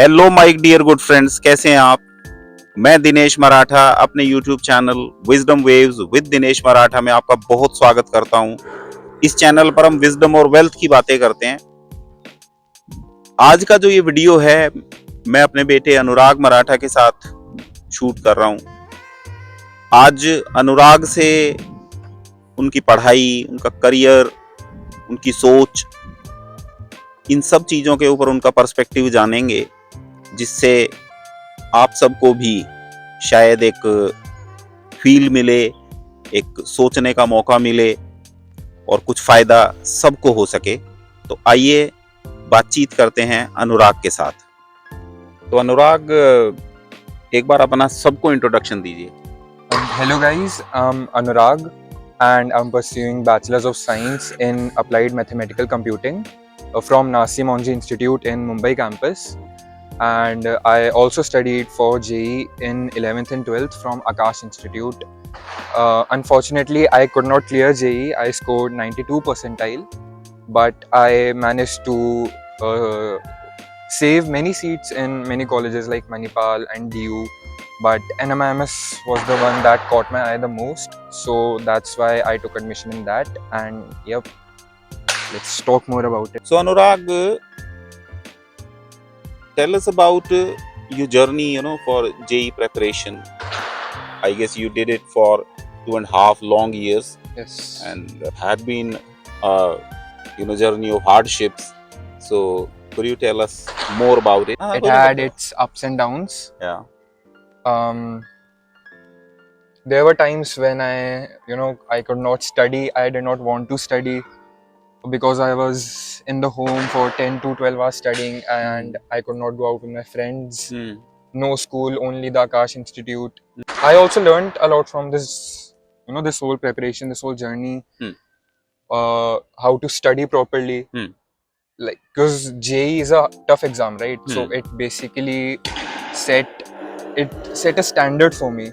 Hello my dear good friends, कैसे हैं आप। मैं दिनेश मराठा अपने YouTube channel Wisdom Waves with Dinesh Maratha में आपका बहुत स्वागत करता हूं। इस चैनल पर हम विजडम और वेल्थ की बातें करते हैं। आज का जो ये वीडियो है, मैं अपने बेटे अनुराग मराठा के साथ शूट कर रहा हूं। आज अनुराग से उनकी पढ़ाई, उनका करियर, उनकी सोच, इन सब चीजों के ऊपर उनका पर्सपेक्टिव जानेंगे, जिससे आप सबको भी शायद एक फील मिले, एक सोचने का मौका मिले और कुछ फायदा सबको हो सके। तो आइए बातचीत करते हैं अनुराग के साथ। तो अनुराग, एक बार अपना सबको इंट्रोडक्शन दीजिए। Hello guys, I'm Anurag and I'm pursuing Bachelor's of Science in Applied Mathematical Computing from Nasi Monji Institute in Mumbai campus, and I also studied for JEE in 11th and 12th from Akash Institute. Unfortunately, I could not clear JEE. I scored 92 percentile, but I managed to save many seats in many colleges like Manipal and DU. But NMIMS was the one that caught my eye the most, so that's why I took admission in that. And yep, let's talk more about it. So Anurag, tell us about your journey, for JEE preparation. I guess you did it for 2.5 long years. Yes. And had been journey of hardships. So could you tell us more about it? It had its ups and downs. Yeah. There were times when I could not study. I did not want to study because I was in the home for 10 to 12 hours studying, and I could not go out with my friends. No school, only the Akash Institute. I also learned a lot from this, this whole preparation, this whole journey, how to study properly. Like, because JEE is a tough exam, right? So it basically set a standard for me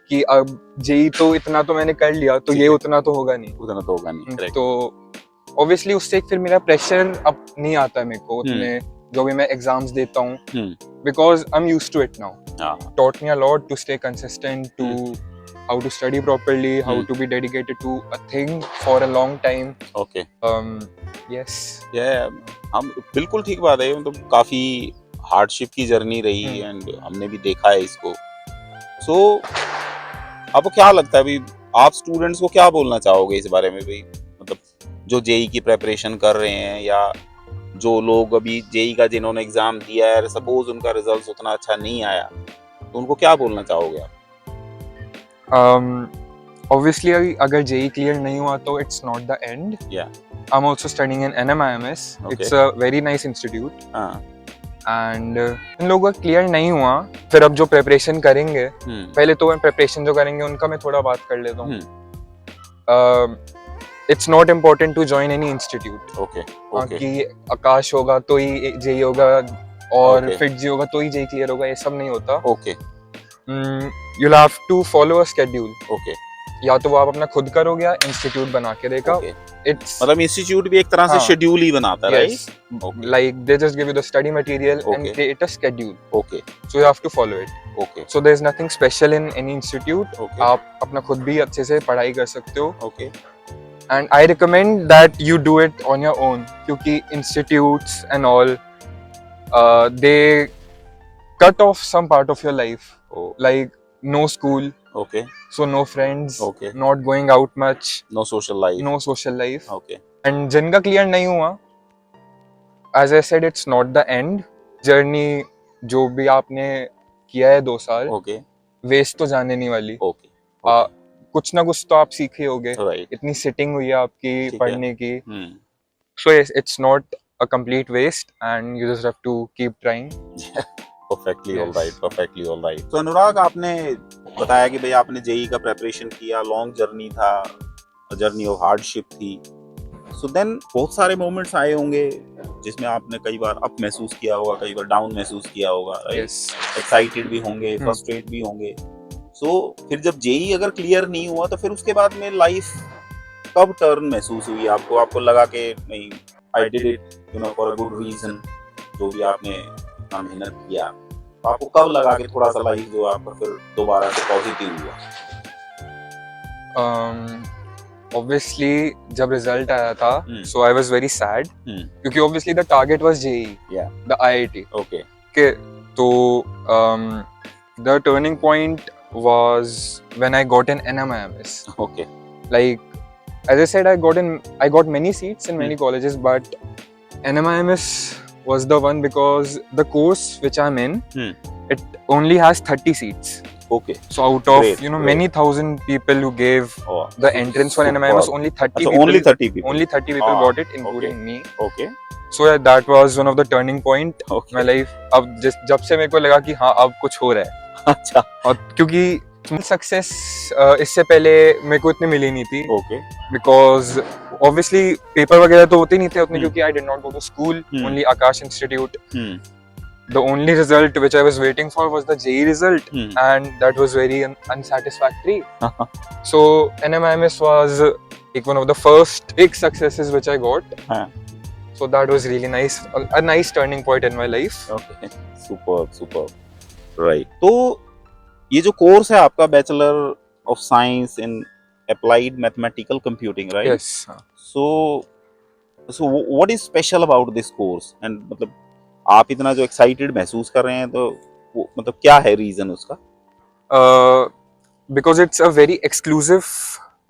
कि अब JEE तो इतना तो मैंने कर लिया, तो ये उतना तो होगा नहीं. तो obviously उससे फिर मेरा प्रेशर अब नहीं आता है मेरे को उतने जो भी मैं एग्जाम्स देता हूँ, because I'm used to it now. Taught me a lot to stay consistent, to how to study properly, how to be dedicated to a thing for a long time. Okay. Yes. Yeah, हम बिल्कुल ठीक बात है। मतलब काफी hardship की journey रही and हमने भी देखा है इसको। सो आपको क्या लगता है, अभी आप स्टूडेंट्स को क्या बोलना चाहोगे इस बारे में भाई? मतलब जो JEE की प्रेपरेशन कर रहे हैं, या जो लोग अभी JEE का जिन्होंने एग्जाम दिया है, सपोज उनका रिजल्ट उतना अच्छा नहीं आया, तो उनको क्या बोलना चाहोगे आप? Obviously अगर JEE क्लियर नहीं हुआ तो it's not the end. Yeah. I'm also studying in NMIMS. Okay. It's a very nice institute. And in लोगों का क्लियर नहीं हुआ, फिर अब जो प्रिपरेशन करेंगे, पहले तो प्रिपरेशन जो करेंगे उनका मैं थोड़ा बात कर लेता हूँ. It's not important to join any institute. कि आकाश होगा तो ही JEE होगा और फिर JEE होगा तो ही JEE क्लियर होगा, ये सब नहीं होता. You'll have to follow a schedule. या तो वो आप अपना खुद करोगे या इंस्टीट्यूट बना के देगा. मतलब इंस्टीट्यूट भी एक तरह से शेड्यूल ही बनाता है, right? Like they just give you the study material and create a schedule. So you have to follow it. So there's nothing special in any institute. आप अपना खुद भी अच्छे से पढ़ाई कर सकते हो. And I recommend that you do it on your own, क्योंकि institutes and all they cut off some part of your life. Like no school. So no friends. Not going out much. No social life. And जिनका clear नहीं हुआ, as I said, it's not the end. Journey जो भी आपने किया है 2 साल, waste तो जाने नहीं वाली. कुछ ना कुछ तो आप सीखे होगे. इतनी सिटिंग हुई है आपकी पढ़ने की. So yes, it's not a complete waste and you just have to keep trying. Perfectly all right. तो अनुराग, आपने बताया कि भाई आपने JEE का प्रिपरेशन किया, लॉन्ग जर्नी था, जर्नी ऑफ हार्डशिप थी. सो देन बहुत सारे मोमेंट्स आए होंगे जिसमें आपने कई बार अप महसूस किया होगा, कई बार डाउन महसूस किया होगा, एक्साइटेड भी होंगे, फ्रस्ट्रेट भी होंगे. सो फिर जब JEE अगर क्लियर नहीं हुआ, तो फिर उसके बाद में लाइफ कब टर्न महसूस हुई आपको लगा कि नहीं, I did it for a good reason, जो भी आपने इतना मेहनत किया, तो आपको कब लगा कि थोड़ा सा लाइफ जो आपका फिर दोबारा से पॉजिटिव हुआ? Obviously जब रिजल्ट आया था सो आई वाज वेरी सैड हम्म, क्योंकि obviously the target was JEE, या the IIT. ओके Okay, तो the turning point was when I got an NMIMS. Okay Like as I said, I got many seats in many colleges, but NMIMS was the one because the course which I'm in, it only has 30 seats. Okay So out of Great, great. many thousand people who gave the entrance for Superb. NMIMS, only 30 अच्छा, people, only 30 people. only 30 people Ah, got it, including me. Okay So yeah, that was one of the turning point okay my life. अब जब से मेरे को लगा कि हाँ अब कुछ हो रहा है, अच्छा और क्योंकि सक्सेस इससे पहले मेरे को इतनी मिली नहीं थी ओके बिकॉज ऑब्वियसली पेपर वगैरह तो होते नहीं थे उतने क्योंकि I did not go to school, only Aakash institute. The only result which I was waiting for was the JEE result, and that was very unsatisfactory. So NMIMS was like one of the first big successes which I got. So that was really nice, a nice turning point in my life. Okay super super right. तो ये जो course है आपका bachelor of science in applied mathematical computing, right? Yes. So what is special about this course, and मतलब आप इतना जो excited महसूस कर रहे हैं तो वो मतलब क्या है रीजन उसका? Because it's a very exclusive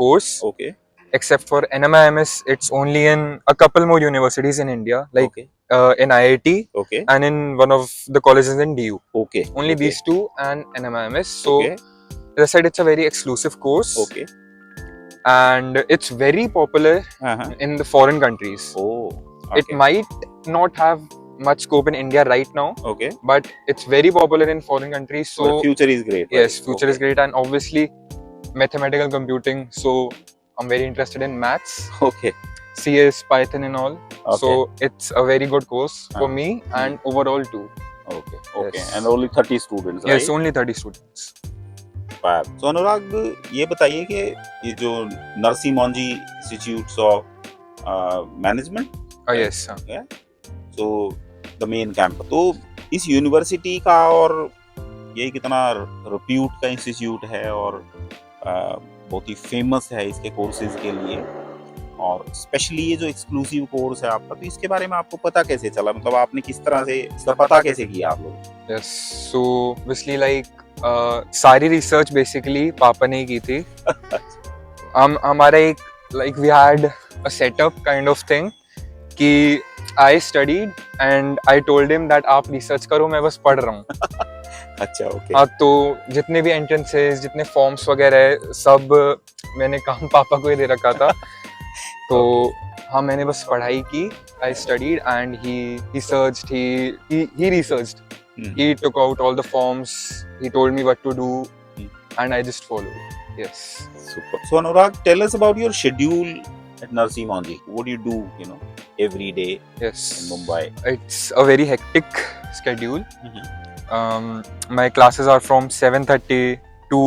course. Okay Except for NMIMS, it's only in a couple more universities in India, like okay in IIT okay and in one of the colleges in DU. Okay Only these two and NMIMS. So Okay. as I said, it's a very exclusive course, okay and it's very popular in the foreign countries. Oh It might not have much scope in India right now, okay. but it's very popular in foreign countries. So future is great. yes, future is great, and obviously mathematical computing. So I'm very interested in maths, okay CS, Python, and all. Okay. So it's a very good course for me and overall too. Okay okay. Yes. And only 30 students, Yes, only 30 students. Right? So Anurag, ये बताइए कि ये जो Narsee Monjee institutes of management, Yes. So the main campus, तो इस university का और ये कितना रिप्यूट का इंस्टीट्यूट है और बहुत ही फेमस है इसके कोर्सेज के लिए, और स्पेशली ये जो एक्सक्लूसिव कोर्स है आपका, तो इसके बारे में आपको पता कैसे चला? मतलब आपने किस तरह से इसका पता कैसे किया आप लोग? Yes. So obviously सारी रिसर्च बेसिकली पापा ने ही की थी. हमारा एक we had a setup kind of thing कि I studied and I told him that आप रिसर्च करो, मैं बस पढ़ रहा हूँ. अच्छा ओके. हाँ, तो जितने भी एंट्रेंसेस, जितने फॉर्म्स वगैरह है, सब मैंने काम पापा को ही दे रखा था. तो हाँ, मैंने बस पढ़ाई की. I studied and he searched, he researched. He took out all the forms. He told me what to do, and I just followed. Yes. Super. So Anurag, tell us about your schedule at Narsi Monji. What do you do, every day Yes. in Mumbai? It's a very hectic schedule. My classes are from 7:30 to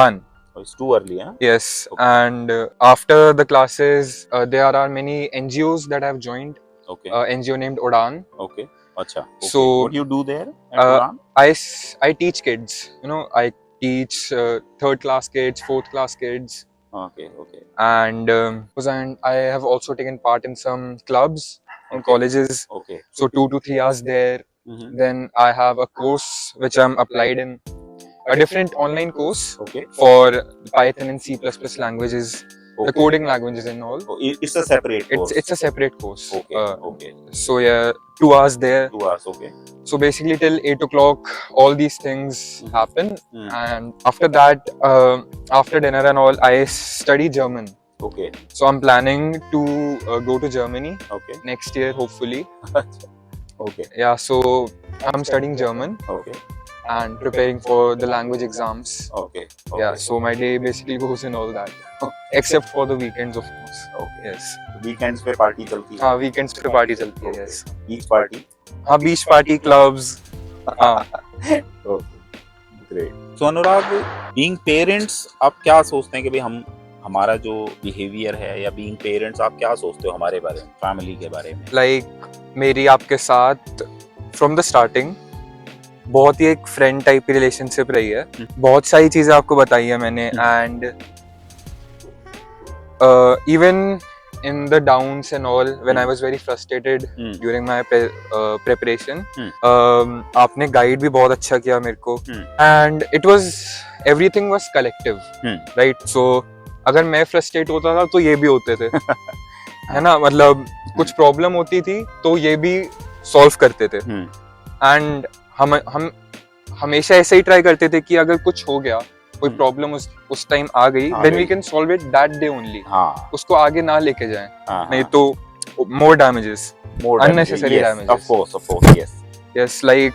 1. Oh, it's too early, huh? Yes. Okay. And after the classes, there are many NGOs that I've joined. Okay. NGO named Udan. Okay. Acha. Okay. So, what do you do there at Udan? I teach kids. I teach third class kids, fourth class kids. Okay. Okay. And I have also taken part in some clubs in colleges. Okay. So 2 to 3 hours there. Then I have a course which I'm applied in, a different online course Okay. for Python and C++ languages, the Okay. coding languages and all. Oh, it's a separate course. It's a separate course. Okay. Okay. So yeah, 2 hours there. 2 hours. Okay. So basically till 8 o'clock, all these things happen. And after that, after dinner and all, I study German. Okay. So I'm planning to go to Germany Okay. next year, hopefully. Okay. Yeah, so I'm studying German Okay. and preparing for the language exams. Okay. Yeah, so my day basically goes in all that. Except for the weekends, of course. Okay. Yes. Weekends पे party चलती है. हाँ, weekends पे party चलती है. Yes. Beach party. हाँ, beach party, clubs. हाँ. Okay. Great. So अनुराग, being parents, आप क्या सोचते हैं कि भाई हमारा जो बिहेवियर है, या being parents आप क्या सोचते हो हमारे बारे में, फैमिली के बारे में? Like मेरी आपके साथ from the starting, बहुत ही एक फ्रेंड टाइप की रिलेशनशिप रही है। बहुत सारी चीजें आपको बताई है मैंने, and even in the downs and all, when I was very frustrated during my preparation, आपने guide भी बहुत अच्छा किया मेरे को, and it was everything was collective, right? So अगर मैं frustrate होता था तो ये भी होते थे, है ना? मतलब कुछ problem होती थी तो ये भी solve करते थे, and हम हमेशा ऐसे ही try करते थे कि अगर कुछ हो गया, कोई प्रॉब्लम उस टाइम आ गई, then we can solve it that day only. उसको आगे ना लेके जाएं, नहीं तो more damages, unnecessary damages. Of course, yes. Yes, like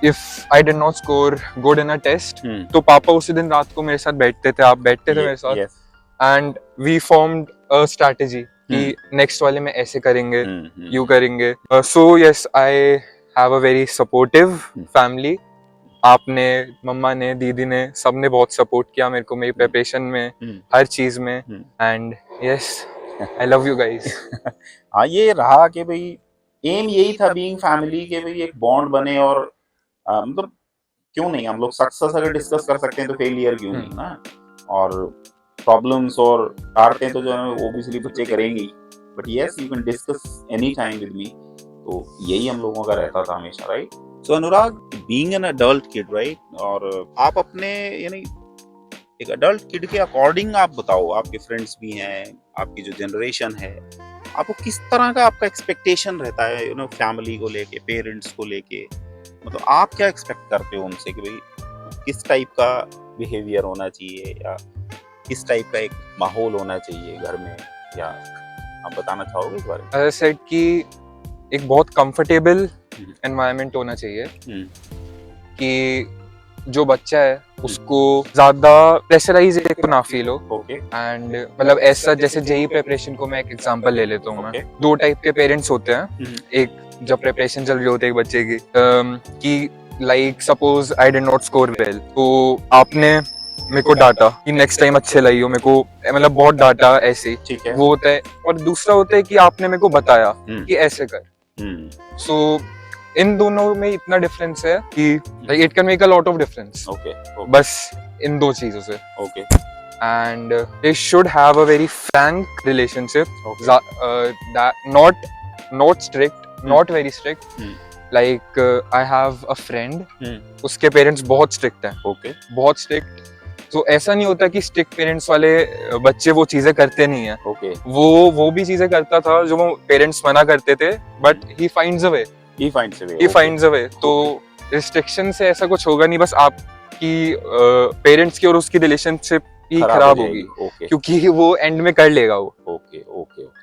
if I did not score good in a test, तो पापा उसी दिन रात को मेरे साथ बैठते थे, आप बैठते थे मेरे साथ, and we formed a strategy कि next वाले में ऐसे करेंगे, यू करेंगे। So yes, I have a very supportive family. आपने, मम्मा ने, दीदी ने, सबने बहुत सपोर्ट किया मेरे को मेरी प्रिपरेशन में, हर चीज में, and yes, I love you guys. हाँ, ये रहा कि भाई एम यही था बीइंग फैमिली के भाई एक बॉन्ड बने, और मतलब क्यों नहीं, हम लोग सक्सेस अगर डिस्कस कर सकते हैं तो फेलियर क्यों नहीं ना, और प्रॉब्लम्स और हारते तो जो है ओब्वियसली बच्चे करेंगे ही, but yes you can discuss any time with me, तो यही हम लोगों का रहता था हमेशा, right? So Anurag, being an adult kid, right, और आप अपने यानी एक अडल्ट किड के अकॉर्डिंग आप बताओ, आपके फ्रेंड्स भी हैं, आपकी जो जनरेशन है, आपको किस तरह का आपका एक्सपेक्टेशन रहता है, यू नो, फैमिली को लेके, पेरेंट्स को लेके, मतलब आप क्या एक्सपेक्ट करते हो उनसे कि भाई किस टाइप का बिहेवियर होना चाहिए, या किस टाइप का एक माहौल होना चाहिए घर में, या आप बताना चाहोगे इस बारे में? एज आई सेड कि एक बहुत कंफर्टेबल एनवायरनमेंट होना चाहिए, कि जो बच्चा है उसको ज्यादा प्रेशराइज ना फील हो, एंड मतलब ऐसा, जैसे जेई प्रिपरेशन को मैं एक एग्जांपल ले लेता हूँ, मैं दो टाइप के पेरेंट्स होते हैं, एक जब प्रिपरेशन चल रही होती है एक बच्चे की, कि like suppose I did not score well, तो आपने मेरे को डांटा कि नेक्स्ट टाइम अच्छे लाइयो, मेरे को मतलब बहुत डांटा ऐसे, वो होता है। और दूसरा होता है कि आपने मेरे को बताया कि ऐसे कर, सो इन दोनों में इतना डिफरेंस है कि it can make a lot of difference, बस इन दो चीजों से। And they should have a very Frank relationship, not strict, not very strict. Like I have a friend, उसके पेरेंट्स बहुत स्ट्रिक्ट हैं, बहुत स्ट्रिक्ट। तो ऐसा नहीं होता कि स्ट्रिक्ट पेरेंट्स वाले बच्चे वो चीजें करते नहीं है, वो भी चीजें करता था जो वो पेरेंट्स मना करते थे, but he finds a way, he finds a way. तो रिस्ट्रिक्शन से ऐसा कुछ होगा नहीं, बस आपकी पेरेंट्स की और उसकी रिलेशनशिप ही खराब होगी, क्योंकि वो एंड में कर लेगा वो।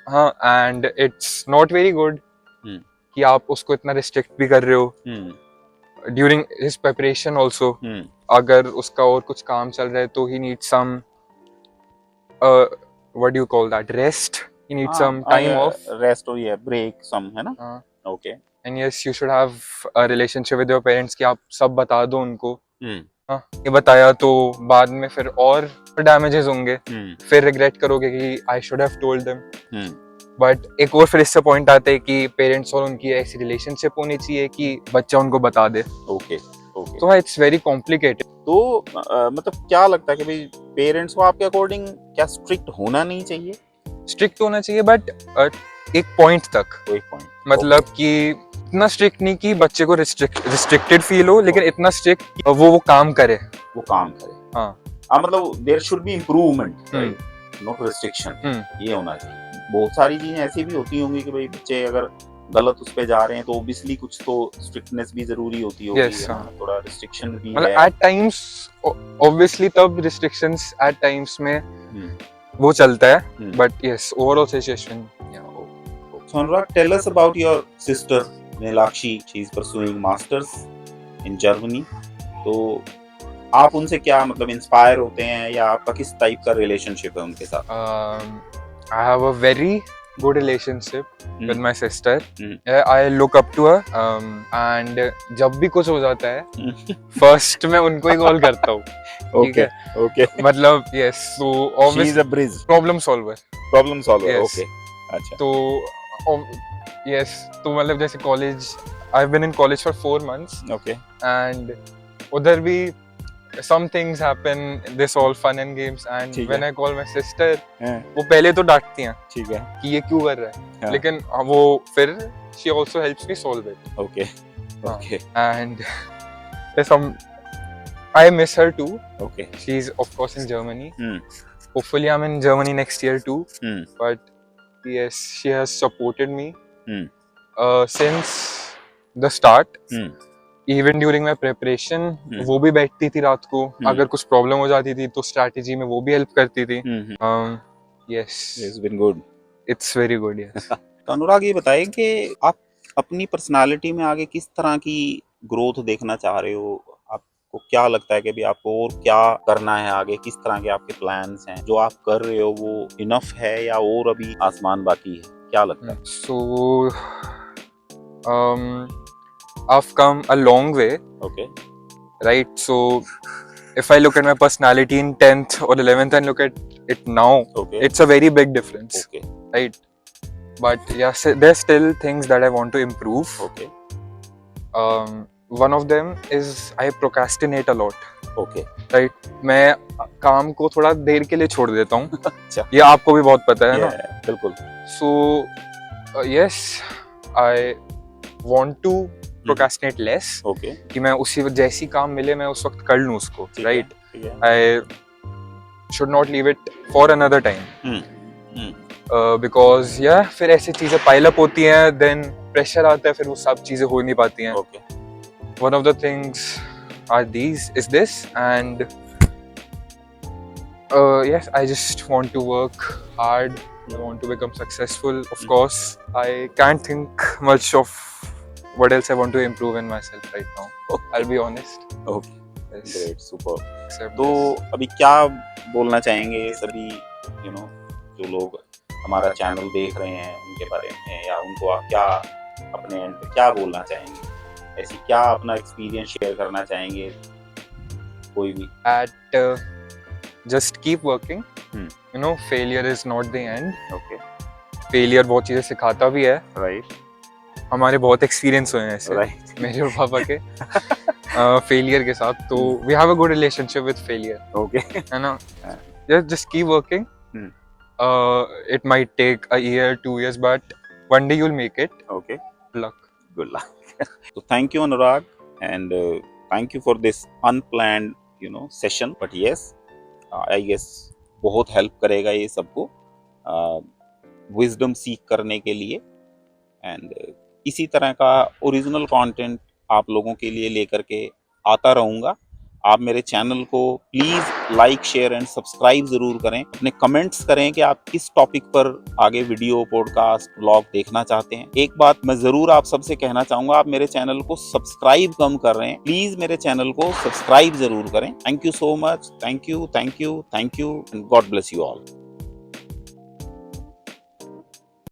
हाँ, and it's not very good कि आप उसको इतना रिस्ट्रिक्ट भी कर रहे हो ड्यूरिंग हिज प्रिपरेशन ऑल्सो। अगर उसका और कुछ काम चल रहा है तो he needs some what do you call that, rest, he needs some time off, rest or yeah break some, है ना? Okay. And yes, you should have a relationship with your parents कि आप सब बता दो उनको। हाँ, ये बताया तो बाद में फिर और डैमेजेस होंगे, फिर रिग्रेट करोगे कि I should have told them. But एक और फिर इससे पॉइंट आता है कि पेरेंट्स और उनकी ऐसी रिलेशनशिप होनी चाहिए कि बच्चा उनको बता दे। तो हाँ, इट्स वेरी कॉम्प्लिकेटेड। तो मतलब क्या लगता है कि भाई पेरेंट्स को आपके अकॉर्डिंग क्या स्ट्रिक्ट होना नहीं चाहिए? स्ट्रिक्ट होना चाहिए, बट एक पॉइंट तक, मतलब कि इतना स्ट्रिक्ट नहीं कि बच्चे को रिस्ट्रिक्टेड फील हो, लेकिन इतना स्ट्रिक्ट वो काम करे, हाँ, मतलब there should be improvement, not restriction, ये होना चाहिए। बहुत सारी चीजें ऐसी भी होती होंगी कि भाई बच्चे अगर गलत उस पे जा रहे हैं तो ऑब्वियसली कुछ तो स्ट्रिक्टनेस भी जरूरी होती होगी, थोड़ा रिस्ट्रिक्शन भी है एट टाइम्स, ऑब्वियसली तब रिस्ट्रिक्शंस एट टाइम्स में वो चलता है, but yes, overall situation. So Anurag, tell us about your sister Nilakshi. She is pursuing masters in Germany. तो आप उनसे क्या मतलब इंस्पायर होते हैं, या आपका किस टाइप का रिलेशनशिप है उनके साथ? I have a very good relationship with my sister. I look up to her, and जब भी कुछ हो जाता है फर्स्ट मैं उनको ही कॉल करता हूँ, ठीक है? मतलब yes, so obviously she is a bridge, problem solver, yes. Okay, अच्छा, तो yes, तो मतलब जैसे college I've been in college for 4 months, Okay. and udhar bhi some things happen. This all fun and games, and ठीक when है। I call my sister, हाँ, वो पहले तो डांटती हैं ठीक है। कि ये क्यों कर रहा है, हाँ। लेकिन वो फिर she also helps me solve it. Okay. हाँ। Okay. And there's some, I miss her too. Okay. She's of course in Germany. Hmm. Hopefully I'm in Germany next year too. Hmm. But yes, she has supported me Hmm. since the start. Hmm. Even during my preparation, Hmm. वो भी बैठती थी रात को, Hmm. अगर कुछ problem हो जाती थी तो स्ट्रैटेजी में वो भी हेल्प करती थी. Hmm. Yes, It's been good. it's very good. Yes. तो अनुराग ये बताएं कि आप अपनी पर्सनालिटी में आगे किस तरह की ग्रोथ देखना चाह रहे हो? आपको क्या लगता है कि अभी आपको और क्या करना है आगे? किस तरह के आपके प्लान्स हैं? जो आप कर रहे हो वो इनफ है या और अभी आसमान बाकी है? क्या लगता है? So, I've come a long way, Okay. right? So, if I look at my personality in 10th or 11th and look at it now, Okay. it's a very big difference, Okay. right? But yeah, there's still things that I want to improve. Okay. One of them is I procrastinate a lot, Okay. right? मैं काम को थोड़ा देर के लिए छोड़ देता हूँ. अच्छा। ये आपको भी बहुत पता है ना? Yeah, बिल्कुल। So, yes, I want to procrastinate less. Okay. कि मैं उसी जैसी काम मिले मैं उस वक्त कर लूँ उसको, ठीक है, right? ठीक है। I should not leave it for another time. Hmm, Because yeah, फिर ऐसी चीजें pile up होती हैं, then pressure आता है, फिर वो सब चीजें हो नहीं पाती हैं. Okay. One of the things is this, and yes, I just want to work hard. I want to become successful. Of course, I can't think much of what else I want to improve in myself right now. I'll be honest. Okay. Yes. Great, super. Except तो this. अभी क्या बोलना चाहेंगे सभी जो लोग हमारा channel देख रहे हैं उनके बारे में, या उनको आप क्या अपने एंड पे क्या बोलना चाहेंगे? ऐसी क्या अपना एक्सपीरियंस शेयर करना चाहेंगे कोई भी? At just keep working. Failure is not the end. Okay, Failure बहुत चीजें सिखाता भी है. राइट, हमारे बहुत एक्सपीरियंस हुए हैं ऐसे राइट। मेरे और पापा के फेलियर के साथ. तो we have a good relationship with failure, okay, है ना? हाँ. just keep working. It might take a year, 2 years, but one day you'll make it. Okay, Luck. Good luck. तो thank you Anurag, and thank you for this unplanned session, but yes I guess बहुत help करेगा ये सबको wisdom सीख करने के लिए, and इसी तरह का ओरिजिनल कंटेंट आप लोगों के लिए लेकर के आता रहूँगा। आप मेरे चैनल को please like, share and subscribe ज़रूर करें। अपने कमेंट्स करें कि आप किस टॉपिक पर आगे वीडियो, पॉडकास्ट, ब्लॉग देखना चाहते हैं। एक बात मैं ज़रूर आप सबसे कहना चाहूँगा, आप मेरे चैनल को सब्सक्राइब कम कर रहे हैं, प्लीज़ मेरे चैनल को सब्सक्राइब ज़रूर करें। Thank you so much, thank you, thank you, thank you, and God bless you all.